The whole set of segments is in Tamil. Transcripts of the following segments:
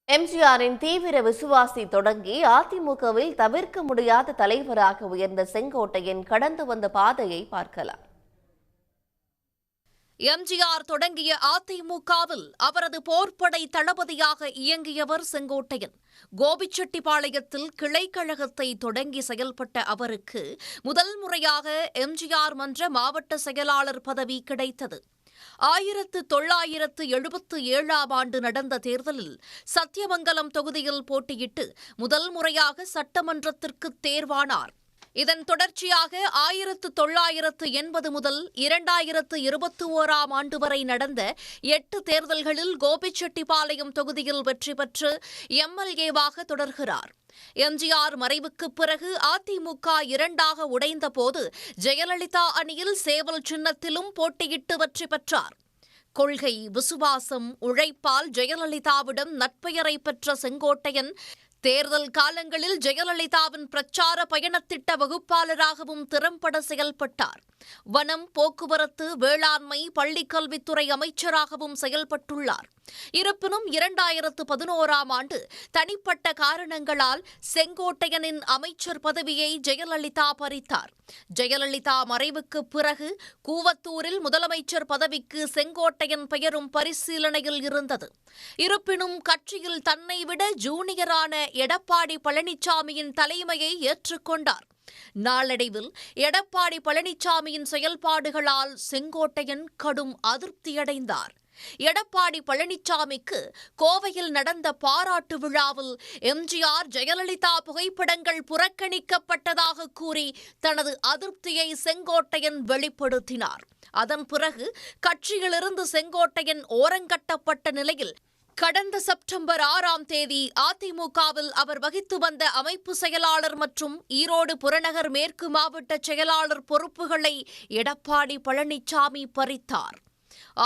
எம்ஜிஆரின் தீவிர விசுவாசி தொடங்கி அதிமுகவில் தவிர்க்க முடியாத தலைவராக உயர்ந்த செங்கோட்டையன் கடந்து வந்த பாதையை பார்க்கலாம். எம்ஜிஆர் தொடங்கிய அதிமுகவில் அவரது போர்ப்படை தளபதியாக இயங்கியவர் செங்கோட்டையன். கோபிச்செட்டிப்பாளையத்தில் கிளைக்கழகத்தை தொடங்கி செயல்பட்ட அவருக்கு முதல் முறையாக எம்ஜிஆர் மன்ற மாவட்ட செயலாளர் பதவி கிடைத்தது. 1977 நடந்த தேர்தலில் சத்தியமங்கலம் தொகுதியில் போட்டியிட்டு முதல் முறையாக சட்டமன்றத்திற்கு தேர்வானார். இதன் தொடர்ச்சியாக 1980 முதல் 2021 வரை நடந்த 8 தேர்தல்களில் கோபிச்செட்டிப்பாளையம் தொகுதியில் வெற்றி பெற்று எம்எல்ஏவாக தொடர்கிறார். எம்ஜிஆர் மறைவுக்குப் பிறகு அதிமுக இரண்டாக உடைந்தபோது ஜெயலலிதா அணியில் சேவல் சின்னத்திலும் போட்டியிட்டு வெற்றி பெற்றார். கொள்கை, விசுவாசம், உழைப்பால் ஜெயலலிதாவிடம் நற்பெயரை பெற்ற செங்கோட்டையன் தேர்தல் காலங்களில் ஜெயலலிதாவின் பிரச்சார பயணத்திட்ட வகுப்பாளராகவும் திறம்பட செயல்பட்டார். வனம், போக்குவரத்து, வேளாண்மை, பள்ளிக்கல்வித்துறை அமைச்சராகவும் செயல்பட்டுள்ளார். இருப்பினும் 2011 தனிப்பட்ட காரணங்களால் செங்கோட்டையனின் அமைச்சர் பதவியை ஜெயலலிதா பறித்தார். ஜெயலலிதா மறைவுக்கு பிறகு கூவத்தூரில் முதலமைச்சர் பதவிக்கு செங்கோட்டையன் பெயரும் பரிசீலனையில் இருந்தது. இருப்பினும் கட்சியில் தன்னை விட ஜூனியரான எடப்பாடி பழனிசாமியின் தலைமையை ஏற்றுக்கொண்டார். நாளடைவில் எடப்பாடி பழனிசாமியின் செயல்பாடுகளால் செங்கோட்டையன் கடும் அதிருப்தியடைந்தார். எடப்பாடி பழனிசாமிக்கு கோவையில் நடந்த பாராட்டு விழாவில் எம்ஜிஆர், ஜெயலலிதா புகைப்படங்கள் புறக்கணிக்கப்பட்டதாக கூறி தனது அதிருப்தியை செங்கோட்டையன் வெளிப்படுத்தினார். அதன் பிறகு கட்சியிலிருந்து செங்கோட்டையன் ஓரங்கட்டப்பட்ட நிலையில் கடந்த செப்டம்பர் 6 அதிமுகவில் அவர் வகித்து வந்த அமைப்பு செயலாளர் மற்றும் ஈரோடு புறநகர் மேற்கு மாவட்ட செயலாளர் பொறுப்புகளை எடப்பாடி பழனிசாமி பறித்தார்.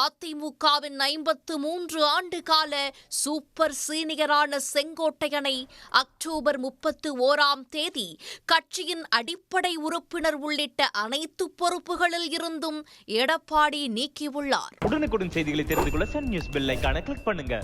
அதிமுகவின் 53 ஆண்டு கால சூப்பர் சீனியரான செங்கோட்டையனை அக்டோபர் 31 கட்சியின் அடிப்படை உறுப்பினர் உள்ளிட்ட அனைத்து பொறுப்புகளில் இருந்தும் எடப்பாடி நீக்கியுள்ளார். உடனுக்குடன் செய்திகளை தெரிந்து கொள்ள சன் நியூஸ் பெல் ஐகானை கிளிக் பண்ணுங்க.